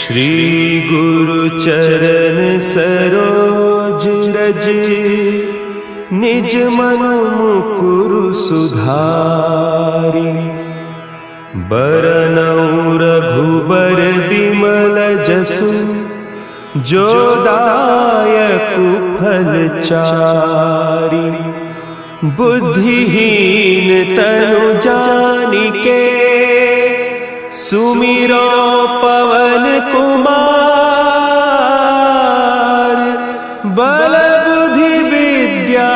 श्री गुरु चरण सरोज रज, निज मन मुकुरु सुधारि। बरनउँ रघुबर बिमल जसु, जो दायकु फल चारि। बुद्धिहीन तनु जानिके, सुमिरो पवन कुमार। बल बुद्धि विद्या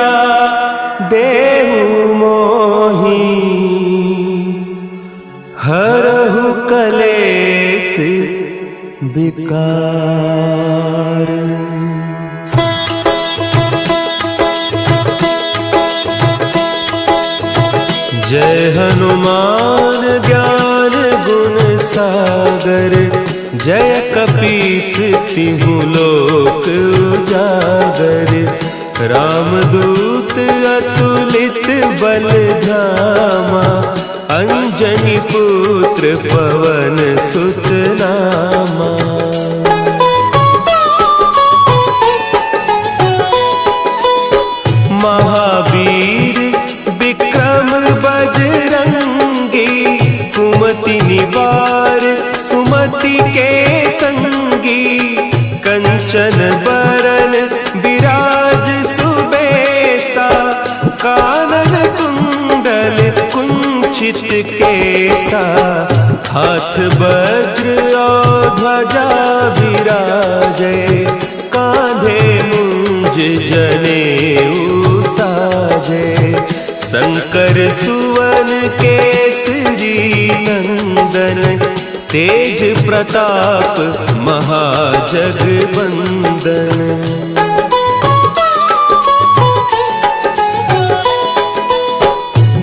देहु मोहि, हरहु कलेस विकार। जय हनुमान ज्ञान गुण सागर, जय कपीस तिहु लोक उजागर। रामदूत अतुलित बल धामा, अंजनी पुत्र पवन सुत नामा। महावीर विक्रम बजरंगी, कुमति निवार सुमति के संगी। कंचन बरन विराज सुबेसा, कानन कुंडल कुंचित केसा। हाथ वज्र और ध्वजा विराजे, कांधे मुंज जनेऊ साजे। शंकर सुवन केसरी नंदन, तेज प्रताप महाजगवंदन।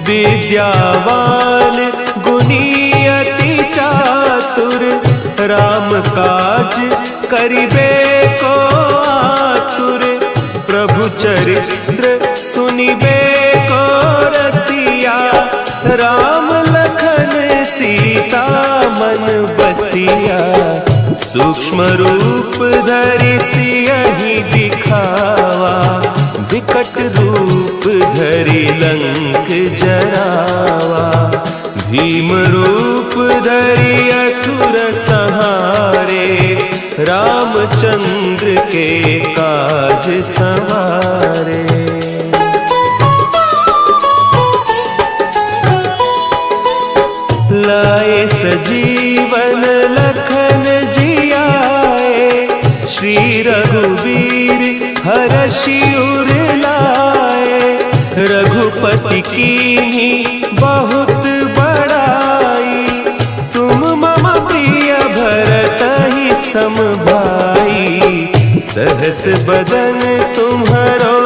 विद्यावान गुणी अति चातुर, राम काज करिबे को आतुर। प्रभु चरित्र सुनिबे को रसिया, राम लखन सीता मन बसिया। सूक्ष्म रूप धरि सियहि दिखावा, विकट रूप धरि लंक जरावा। भीम रूप धरि असुर संहारे, रामचंद्र के काज सवारे। लाए सजीवन लखन जियाए, श्री रघुवीर हरषि उर लाए। रघुपति कीन्ही बहुत बड़ाई, तुम मम प्रिय भरतहि सम भाई। सहस बदन तुम्हरो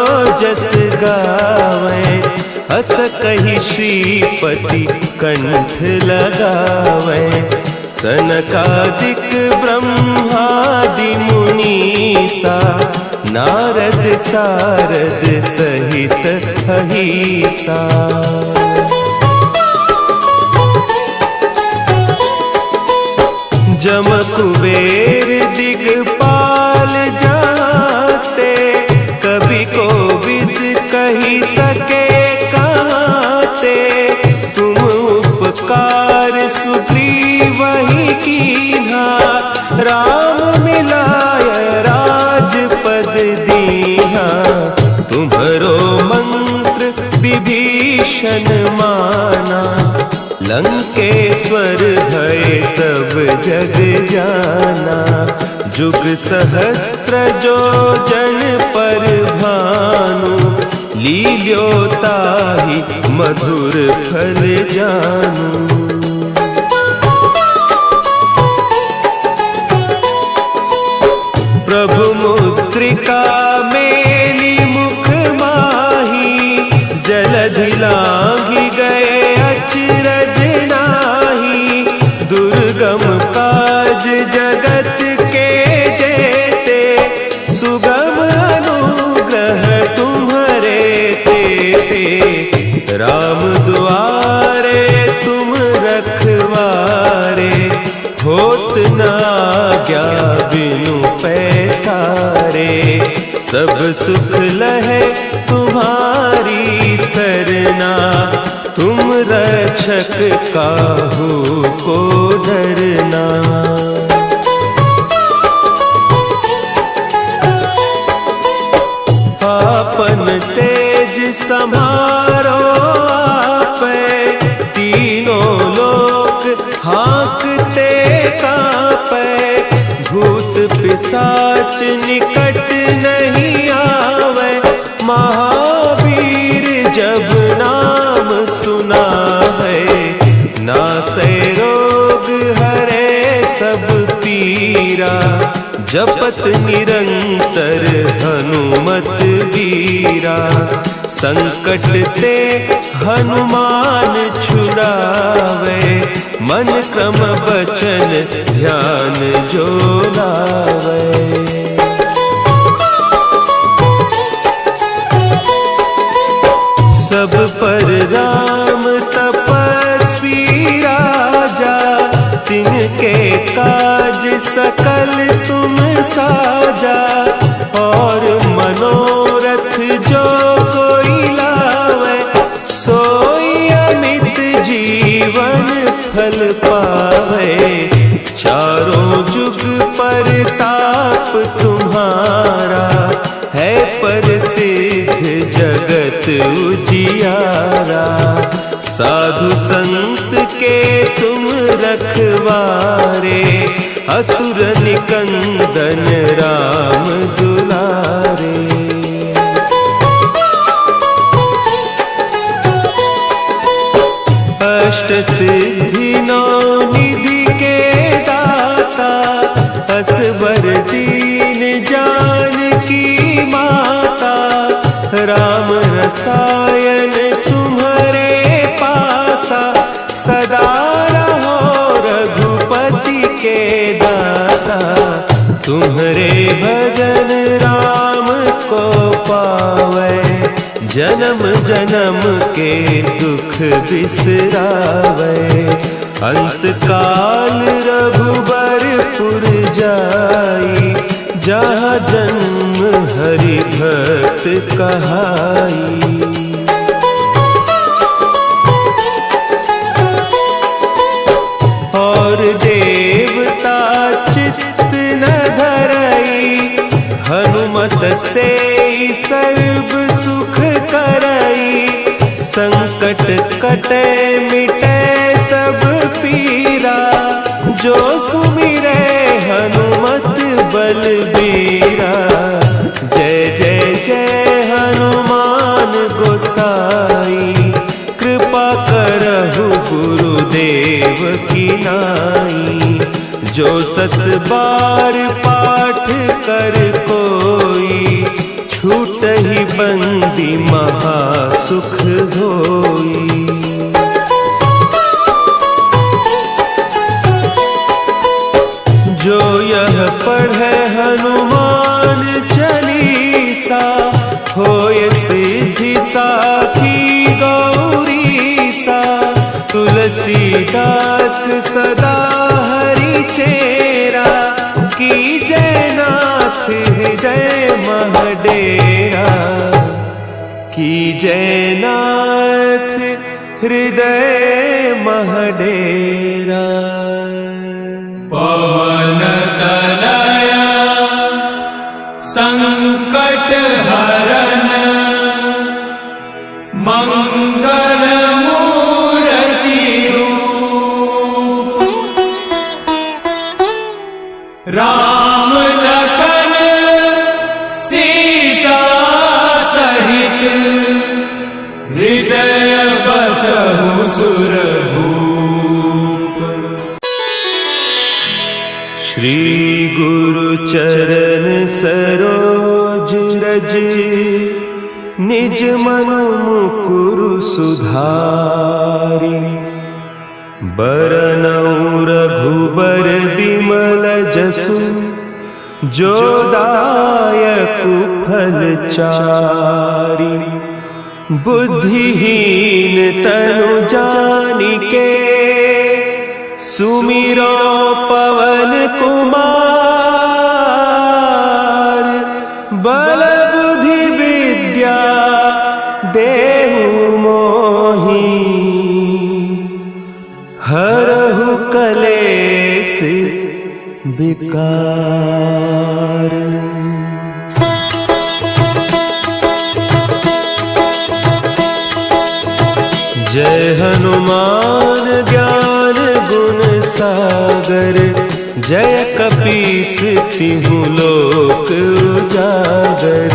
जस गावें, अस कहि श्रीपति कंठ लगावें। सनकादिक ब्रह्मादि मुनीसा, नारद सारद सहित अहीसा। जम कुबेर दिगपाल जाते, कवि कोविद कहि सके कहते। तुम उपकार सुग्रीवहि कीन्हा, राम मिलाय राजपद दीन्हा। तुम्हरो मंत्र विभीषण माना, लंकेश्वर भय सब जग जाना। जुग सहस्त्र जो जन पर भानु, लील्योताहि मधुर फल जानू। प्रभु मुद्रिका मेली मुख माही, जलधि लांघि गए अचरज नाही। दुर्गम काज जगत के जेते, सुगम अनुग्रह तुम्हरे तेते। राम दुआरे तुम रखवारे, होत न आज्ञा बिनु पैसारे। सब सुख लहे तुम्हारी सरना, तुम रक्षक काहू को डरना। आपन तेज संभारो आपे, तीनों लोक हाँकते कांपे। भूत पिशाच निकट नहीं आवे, महावीर जब नाम सुना है। नासै रोग हरे सब पीरा, जपत निरंतर हनुमत वीरा। संकट ते हनुमान छुड़ावे, मन क्रम बचन ध्यान जो लावे। सब पर राम तपस्वी राजा, तिनके काज सकल तुम साजा। और मनोरथ जो कोई लावे, सोई अमित जीवन फल पावे। चारों जुग परताप तुम्हारा, है प्रसिद्ध जगत उजियारा। साधु संत के तुम रखवारे, असुर निकंदन राम दुलारे। अष्ट सिद्धि नौ निधि के दाता, असवर दीन जानकी माता। राम रसायन तुम्हारे पासा, सदा रहो रघुपति के दासा। तुम्हारे भजन राम को पावे, जन्म जन्म के दुख बिसरावे। अंत काल रघुबरपुर जाई, जहाँ जन्म हरि भक्त कहाई। और देवता चित्त न धरई, हनुमत से सर्व सुख करई। संकट कटे मिटे सब पीरा, जो सुमिरे हनुमत बलबीरा। जय जय जय हनुमान गोसाई, कृपा करहु गुरुदेव की नाई। जो सत बार पाठ कर कोई, छूटहि बंदी महासुख होई। जो यह पढ़े हनुमान चालीसा, होय सिद्धि साखी गौरीसा। तुलसीदास सदा हरि चेरा, कीजय नाथ हृदय महडेरा। कीजय नाथ हृदय महडेरा। पवन तनया संकट हरन, मंगल मूर्ति रूप। राम लखन सीता सहित, हृदय बसहु सुरभूप। श्री गुरु चरण सरोज रज, निज मन मुकुरु सुधारि। बरनउँ रघुबर बिमल जसु, जो दायकु फल चारि। बुद्धिहीन तनु जानिके, सुमिरो कुमार, बल बुद्धि विद्या देहु मोहि, हरहु कलेस विकार। जय हनुमान ज्ञान गुण सागर, जय कपीस तिहु लोक उजागर।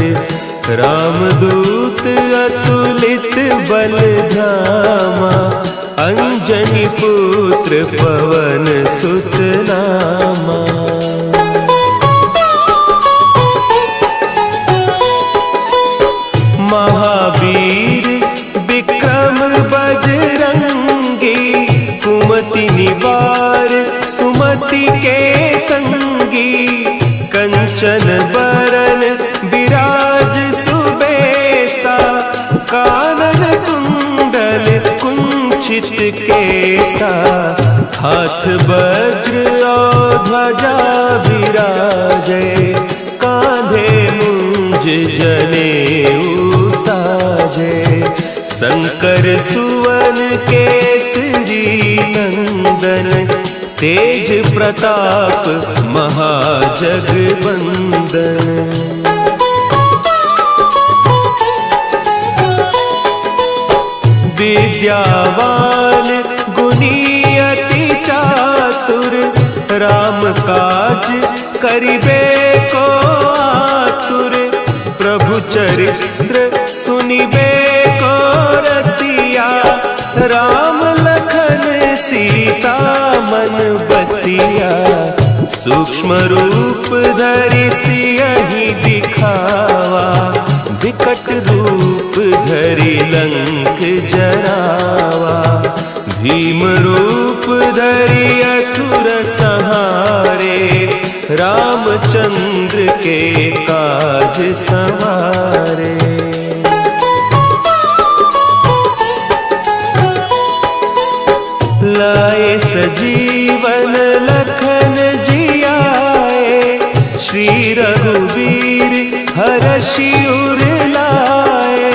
रामदूत अतुलित बल धामा, अंजनी पुत्र पवन सुत नामा। महावीर विक्रम बजरंगी, कुमति निवार सुमति के संगी। कंचन बरन विराज सुबेसा, कानन कुंडल कुंचित केसा। हाथ वज्र और ध्वजा विराजे, कांधे मुंज जनेऊ साजे। शंकर सुवन केसरी नंदन, तेज प्रताप महाजगवंदन। विद्यावान गुणी अति चातुर, राम काज करिबे को आतुर। प्रभु चरित्र सुनिबे को रसिया, राम लखन सीता मन बसिया। सूक्ष्म रूप धरि सियहि दिखावा, विकट रूप धरि लंक जरावा। भीम रूप धरि असुर संहारे, रामचंद्र के काज संवारे। लाए सजीवन लखन जियाए, श्री रघुवीर हरषि उर लाए।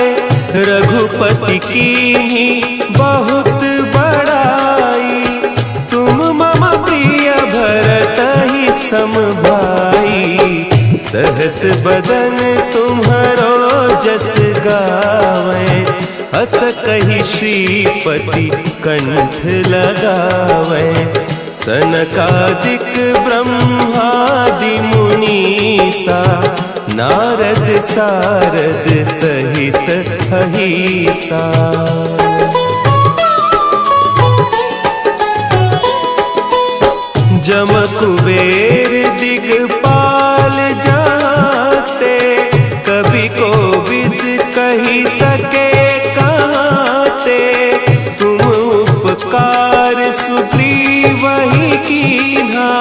रघुपति कीन्ही बहुत बड़ाई, तुम मम प्रिय भरतहि सम भाई। सहस बदन तुम्हरो जस गावें, हस कहि श्रीपति कंठ लगावें। सनकादिक ब्रह्मादि मुनीसा, नारद सारद सहित अहीसा। जम कुबेर दिगपाल जाते, कवि कोविद कही सके कहते। तुम उपकार सुग्रीवहि कीन्हा,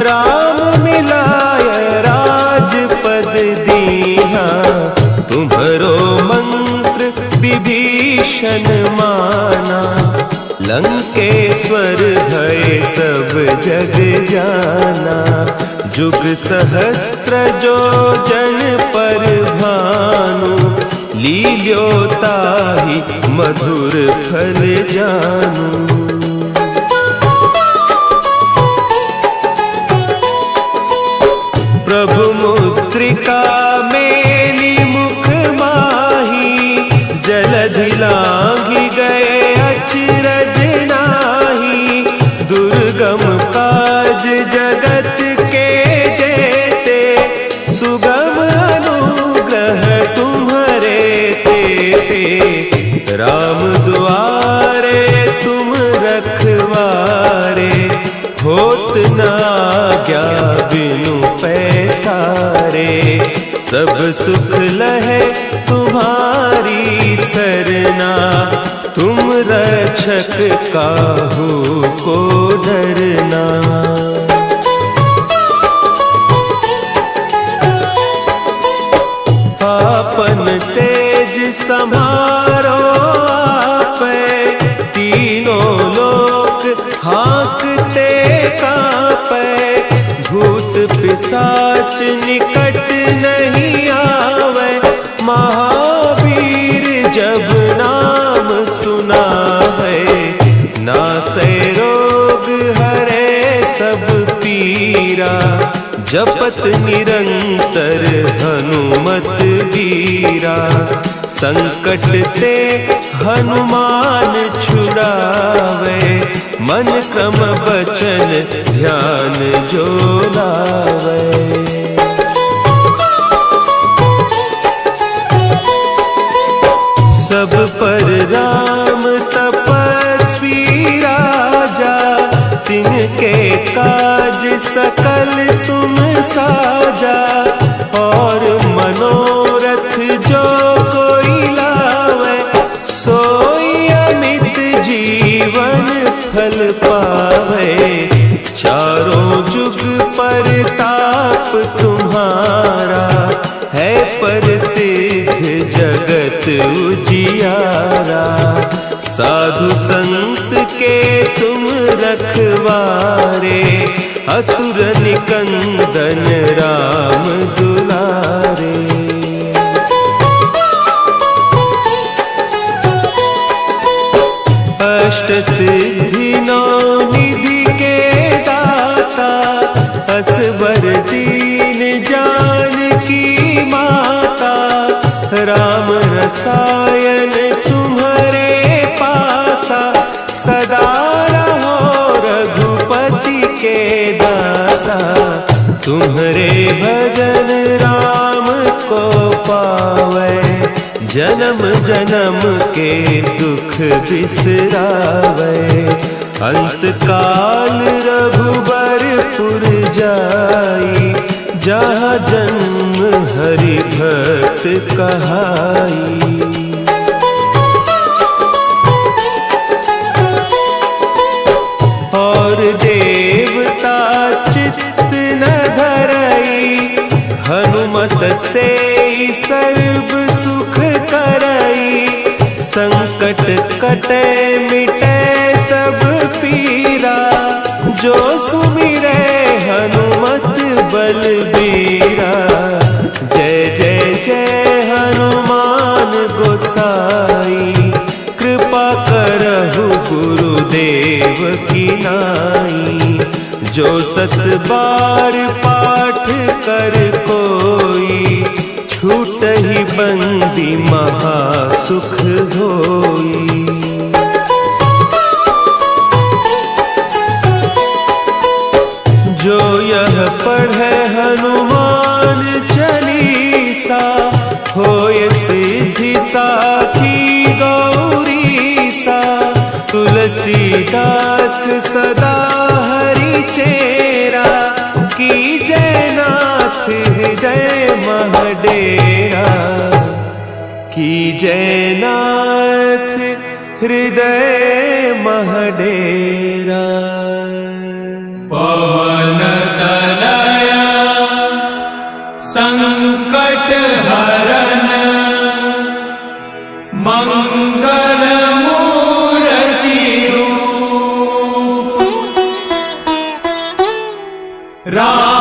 राम मिलाय राजपद दीन्हा। तुम्हरो मंत्र विभीषण माना, लंकेश्वर भय सब जग जाना। जुग सहस्त्र जो जन पर भानु, लील्योताहि मधुर फल जानू। प्रभु मुद्रिका मेली मुख माही, जलधि लांघि गए अचरज नाही। दुर्गम काज जगत के जेते, सुगम अनुग्रह तुम्हरे तेते। राम दुआरे तुम रखवारे, होत न आज्ञा बिनु पैसारे। सब सुख लहे तुम्हारी सरना, तुम रक्षक काहू को डरना। आपन तेज समारो आपे, तीनों लोक हाँकते कांपे। जाच निकट नहीं आवे, महावीर जब नाम सुना है। नासै रोग हरे सब पीरा, जपत निरंतर हनुमत बीरा। संकट ते हनुमान छुड़ावे, मन क्रम बचन ध्यान जो लावे। सब पर राम तपस्वी राजा, तिनके काज सकल तुम साजा। और मनोरथ जो कोई लावे, सोई अमित जीवन फल पावे। चारों जुग परताप तुम्हारा, है प्रसिद्ध जगत उजियारा। साधु संत के तुम रखवारे, असुर निकंदन राम दुलारे। अष्ट सिद्धि नौ निधि के दाता, असवर दीन जानकी माता। राम रसायन तुम्हारे पासा, सदा रहो रघुपति के दासा। तुम्हारे भजन राम को पावे, जन्म जन्म के दुख बिसरावे। अंत काल रघुबरपुर जाई, जहाँ जन्म हरि भक्त कहाई। और देवता चित्त न धरई, हनुमत से सर्व सुख करई। संकट कटे मिटे सब पीरा, जो सुमिरे हनुमत बलबीरा। जय जय जय हनुमान गोसाई, कृपा करहु गुरुदेव की नाई। जो सत बार पाठ कर कोई, छूटहि बंदी महासुख होई। जो यह पढ़े हनुमान चालीसा, होय सिद्धि साखी गौरीसा। तुलसीदास सदा हरि चेरा, की जयनाथ हृदय महडेरा। की जयनाथ हृदय महडेरा। पवन तनया संकट हरन, मंगल मूर्ति रूप। राम